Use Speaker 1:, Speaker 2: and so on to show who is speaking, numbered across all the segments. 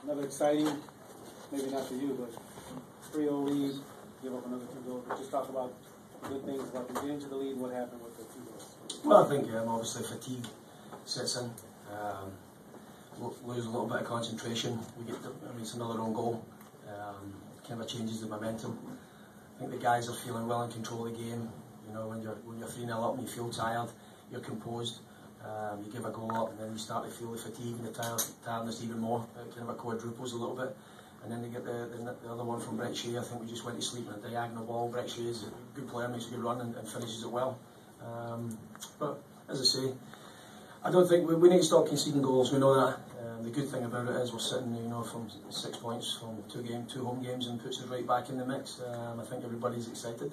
Speaker 1: Another exciting, maybe not for you, but 3-0 lead, give up another 2 goals. But just talk about good things about getting into the lead, what happened with the 2 goals.
Speaker 2: Well, I think obviously fatigue sets in. Lose a little bit of concentration. It's another own goal. Kind of changes the momentum. I think the guys are feeling well in control of the game. You know, when you're 3-0 up and you feel tired, you're composed. You give a goal up and then you start to feel the fatigue and the tiredness even more. It kind of quadruples a little bit. And then they get the other one from Brett Shea. I think we just went to sleep on a diagonal ball. Brett Shea is a good player, makes a good run and finishes it well. But as I say, I don't think we need to stop conceding goals. We know that. The good thing about it is we're sitting, from 6 points from 2 home games, and puts us right back in the mix. I think everybody's excited,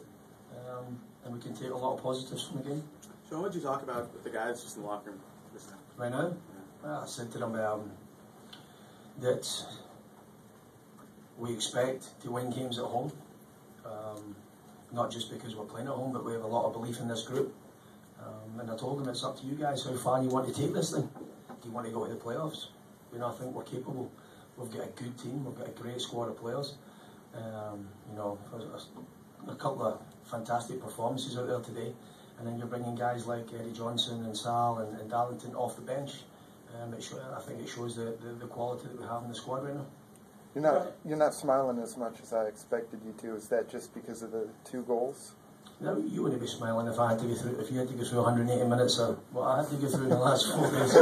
Speaker 2: and we can take a lot of positives from the game.
Speaker 3: Sean, what did you talk about with the guys just in the locker room just now?
Speaker 2: Right now, well, I said to them that we expect to win games at home, not just because we're playing at home, but we have a lot of belief in this group. And I told them it's up to you guys how far you want to take this thing. Do you want to go to the playoffs? I think we're capable. We've got a good team. We've got a great squad of players. A couple of fantastic performances out there today, and then you're bringing guys like Eddie Johnson and Sal and Darlington off the bench. I think it shows the quality that we have in the squad right now.
Speaker 4: You're not smiling as much as I expected you to. Is that just because of the 2 goals?
Speaker 2: No, you wouldn't be smiling if you had to go through 180 minutes or what I had to go through in the last 4 days.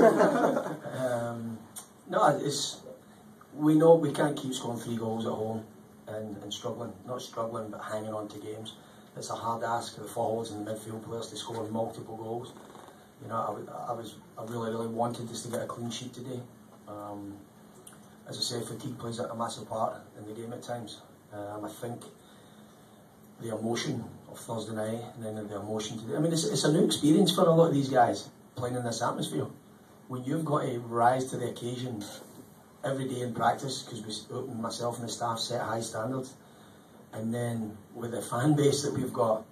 Speaker 2: No, we know we can't keep scoring 3 goals at home and struggling. Not struggling, but hanging on to games. It's a hard ask for the forwards and the midfield players to score multiple goals. I really wanted us to get a clean sheet today. As I say, fatigue plays a massive part in the game at times. I think the emotion of Thursday night and then the emotion today. It's a new experience for a lot of these guys playing in this atmosphere. When you've got to rise to the occasion every day in practice, because myself and the staff set high standards, and then with the fan base that we've got,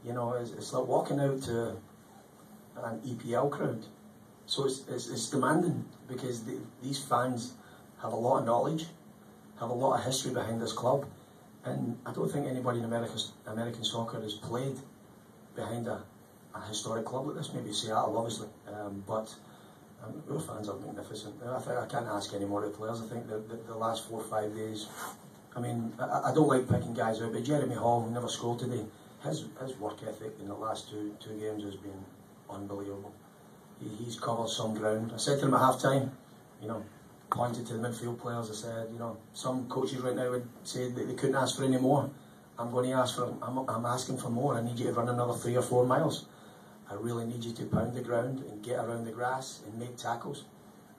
Speaker 2: it's like walking out to an EPL crowd. So it's demanding, because these fans have a lot of knowledge, have a lot of history behind this club, and I don't think anybody in American soccer has played behind a historic club like this. Maybe Seattle, obviously, but our fans are magnificent. I can't ask any more of the players. I think the last 4 or 5 days, I don't like picking guys out, but Jeremy Hall, who never scored today, his work ethic in the last two games has been unbelievable. He's covered some ground. I said to him at half time, pointed to the midfield players, I said, some coaches right now would say that they couldn't ask for any more. I'm asking for more. I need you to run another 3 or 4 miles. I really need you to pound the ground and get around the grass and make tackles.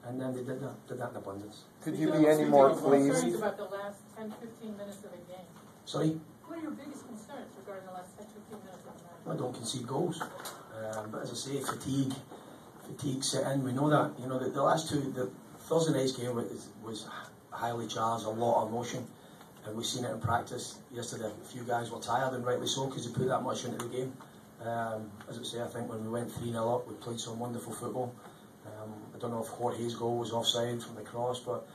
Speaker 2: And then they did that in abundance.
Speaker 4: Could you be any more pleased?
Speaker 5: Concerns about the last 10-15 minutes of the game?
Speaker 2: Sorry?
Speaker 5: What are your biggest concerns regarding the last 10-15 minutes of the match?
Speaker 2: I don't concede goals. But as I say, fatigue set in. We know that. The last 2, the Thursday night's game was highly charged, a lot of emotion. And we've seen it in practice yesterday. A few guys were tired, and rightly so, because they put that much into the game. As I say, I think when we went 3-0 up, we played some wonderful football. I don't know if Jorge's goal was offside from the cross, but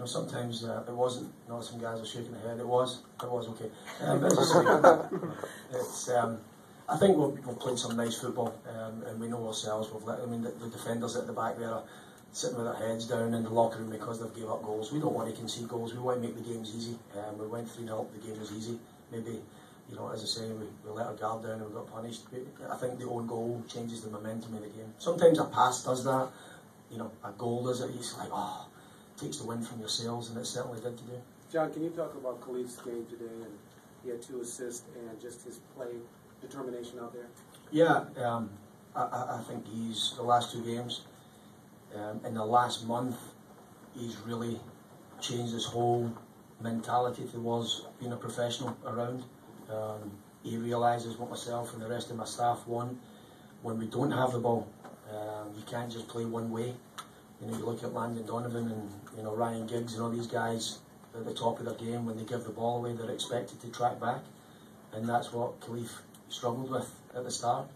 Speaker 2: sometimes it wasn't. Some guys are shaking their head. It was okay. But as I say, I think we've played some nice football, and we know ourselves. The defenders at the back there are sitting with their heads down in the locker room because they've given up goals. We don't want to concede goals. We want to make the games easy. We went 3-0 up. The game was easy. Maybe. As I say, we let our guard down and we got punished. I think the own goal changes the momentum of the game. Sometimes a pass does that, a goal does it. It's like, takes the wind from your sails, and it certainly did today.
Speaker 1: John, can you talk about Khalif's game today? And he had 2 assists and just his play determination out there.
Speaker 2: Yeah, I think he's the last 2 games. In the last month, he's really changed his whole mentality towards being a professional around. He realises what myself and the rest of my staff want. When we don't have the ball, you can't just play one way. You look at Landon Donovan and Ryan Giggs and all these guys at the top of their game. When they give the ball away, they're expected to track back, and that's what Khalif struggled with at the start.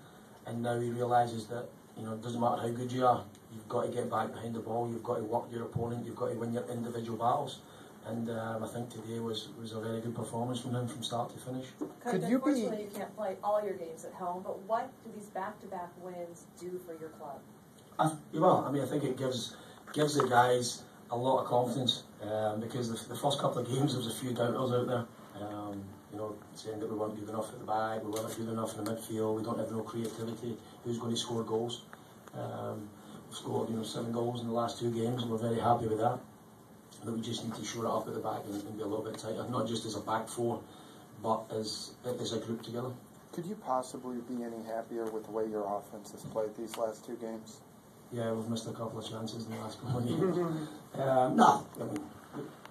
Speaker 2: And now he realises that it doesn't matter how good you are, you've got to get back behind the ball, you've got to work your opponent, you've got to win your individual battles. And I think today was a very good performance from him from start to finish.
Speaker 5: Unfortunately, you can't play all your games at home, but what do these back-to-back wins do for your club?
Speaker 2: I think it gives the guys a lot of confidence because the first couple of games there was a few doubters out there. Saying that we weren't good enough at the back, we weren't good enough in the midfield, we don't have no creativity, who's going to score goals? We've scored 7 goals in the last 2 games and we're very happy with that. But we just need to shore it up at the back and be a little bit tighter, not just as a back four, but as a group together.
Speaker 4: Could you possibly be any happier with the way your offense has played these last 2 games?
Speaker 2: Yeah, we've missed a couple of chances in the last couple of games.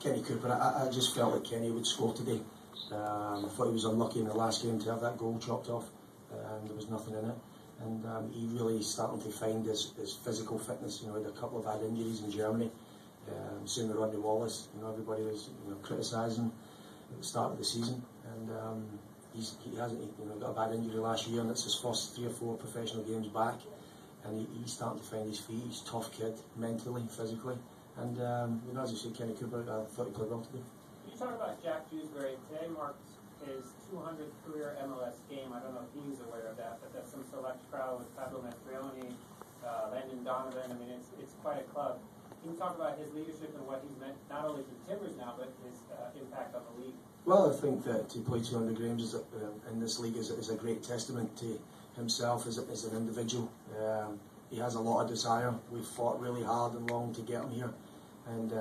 Speaker 2: Kenny Cooper, I just felt like Kenny would score today. I thought he was unlucky in the last game to have that goal chopped off. There was nothing in it. And he really is starting to find his physical fitness. He had a couple of bad injuries in Germany. Same with Rodney Wallace. Everybody was criticising at the start of the season. And he hasn't got a bad injury last year, and it's his first 3 or 4 professional games back. And he's starting to find his feet. He's a tough kid, mentally, physically. And as you said, Kenny Cooper, I thought he played well today.
Speaker 6: You talk about Jack Dewsbury. Today marks his 200th career MLS game. I don't know if he's aware of that, but that's some select crowd with Pablo Mastroianni, Landon Donovan. I mean, it's quite a club. Can you talk about his leadership and what he's meant, not only to the Timbers now, but his impact on the league?
Speaker 2: Well, I think that to play 200 games in this league is a great testament to himself as an individual. He has a lot of desire. We've fought really hard and long to get him here, and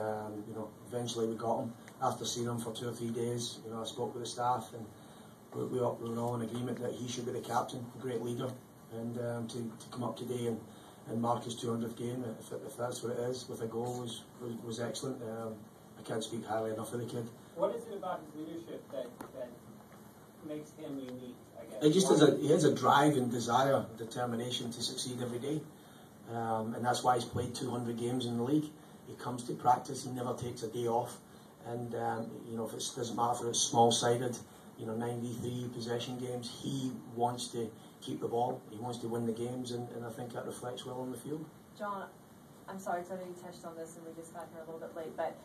Speaker 2: eventually we got him. After seeing him for 2 or 3 days, I spoke with the staff, and we were all in agreement that he should be the captain, a great leader, and to come up today and mark his 200th game, if that's what it is, with a goal was excellent. I can't speak highly enough of the kid.
Speaker 6: What is it about his leadership that makes him unique, I guess?
Speaker 2: He has a drive and desire, determination to succeed every day, and that's why he's played 200 games in the league. He comes to practice, he never takes a day off. And if it doesn't matter if it's small-sided, 9v3 possession games, he wants to keep the ball. He wants to win the games, and I think that reflects well on the field.
Speaker 5: John, I'm sorry, because I know you touched on this and we just got here a little bit late, but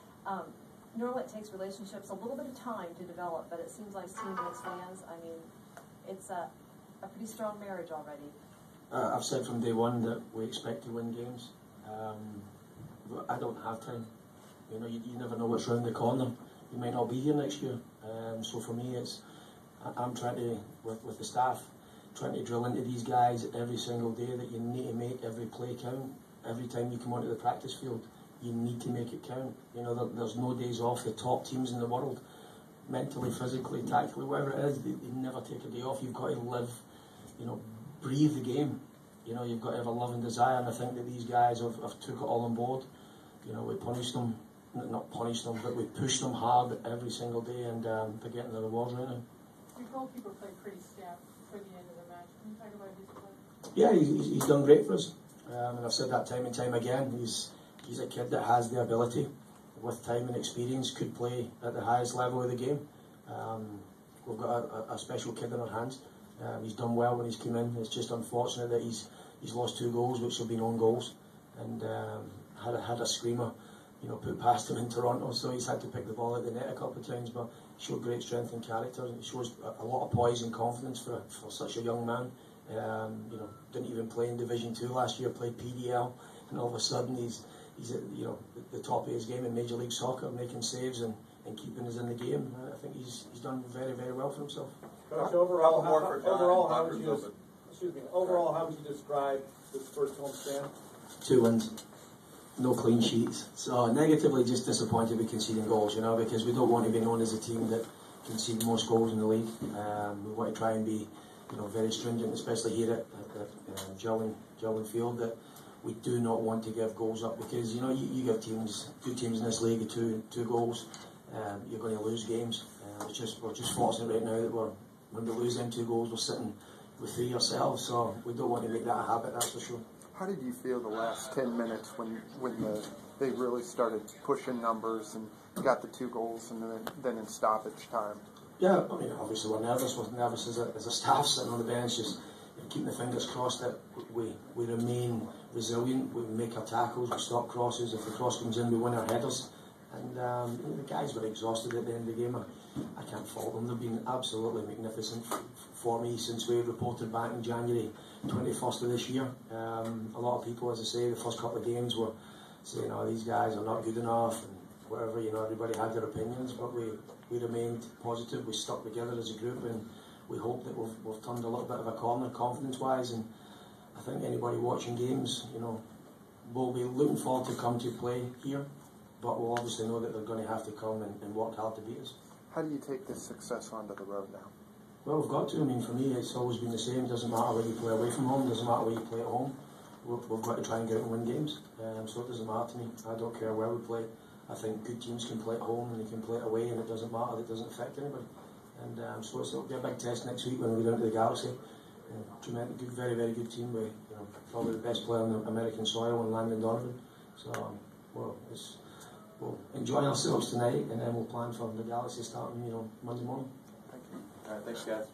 Speaker 5: normally it takes relationships a little bit of time to develop, but it seems like seeing those fans, I mean, it's a pretty strong marriage already.
Speaker 2: I've said from day one that we expect to win games. But I don't have time. You never know what's around the corner. You might not be here next year. So for me, I'm trying to, with the staff, trying to drill into these guys every single day that you need to make every play count. Every time you come onto the practice field, you need to make it count. There's no days off. The top teams in the world, mentally, physically, tactically, whatever it is, they never take a day off. You've got to live, breathe the game. You've got to have a love and desire, and I think that these guys have took it all on board. We punished them. Not punish them, but we push them hard every single day, and they're getting the rewards right now.
Speaker 5: Your goalkeeper played pretty stout for the end of the match. Can you talk about his play?
Speaker 2: Yeah, he's done great for us, and I've said that time and time again. He's a kid that has the ability, with time and experience, could play at the highest level of the game. We've got a special kid in our hands. He's done well when he's come in. It's just unfortunate that he's lost 2 goals, which have been own goals, and had a screamer put past him in Toronto, so he's had to pick the ball at the net a couple of times, but he showed great strength and character, and he shows a lot of poise and confidence for such a young man. Didn't even play in Division 2 last year, played PDL, and all of a sudden he's at the top of his game in Major League Soccer, making saves and keeping us in the game. I think he's done very, very well for himself.
Speaker 7: Coach, overall, how would you describe this first homestand?
Speaker 2: 2 wins. No clean sheets. So negatively, just disappointed with conceding goals, because we don't want to be known as a team that concede most goals in the league. We want to try and be, very stringent, especially here at Jolin Field, that we do not want to give goals up, because you give two teams in this league with two goals, you're going to lose games. We're just fortunate right now that when we lose them 2 goals, we're sitting with 3 ourselves. So we don't want to make that a habit, that's for sure.
Speaker 4: How did you feel the last 10 minutes when they really started pushing numbers and got the 2 goals and then in stoppage time?
Speaker 2: Yeah, I mean, obviously we're nervous. We're nervous as a staff sitting on the bench, just keeping the fingers crossed that we remain resilient, we make our tackles, we stop crosses. If the cross comes in, we win our headers. And the guys were exhausted at the end of the game. I can't fault them. They've been absolutely magnificent for me since we reported back in January 21st of this year. A lot of people, as I say, the first couple of games were saying, oh, these guys are not good enough, and whatever, everybody had their opinions, but we remained positive, we stuck together as a group, and we hope that we've turned a little bit of a corner confidence-wise, and I think anybody watching games, will be looking forward to come to play here, but we'll obviously know that they're going to have to come and work hard to beat us.
Speaker 4: How do you take this success onto the road now?
Speaker 2: Well, we've got to. I mean, for me, it's always been the same. It doesn't matter where you play away from home, doesn't matter where you play at home. We've got to try and get out and win games. So it doesn't matter to me. I don't care where we play. I think good teams can play at home and they can play away, and it doesn't matter. It doesn't affect anybody. And so it'll be a big test next week when we go down to the Galaxy. Tremendous, good, very, very good team with probably the best player on the American soil, and Landon Donovan. So we'll enjoy ourselves tonight, and then we'll plan for the Galaxy starting Monday morning.
Speaker 3: All right, thanks, guys.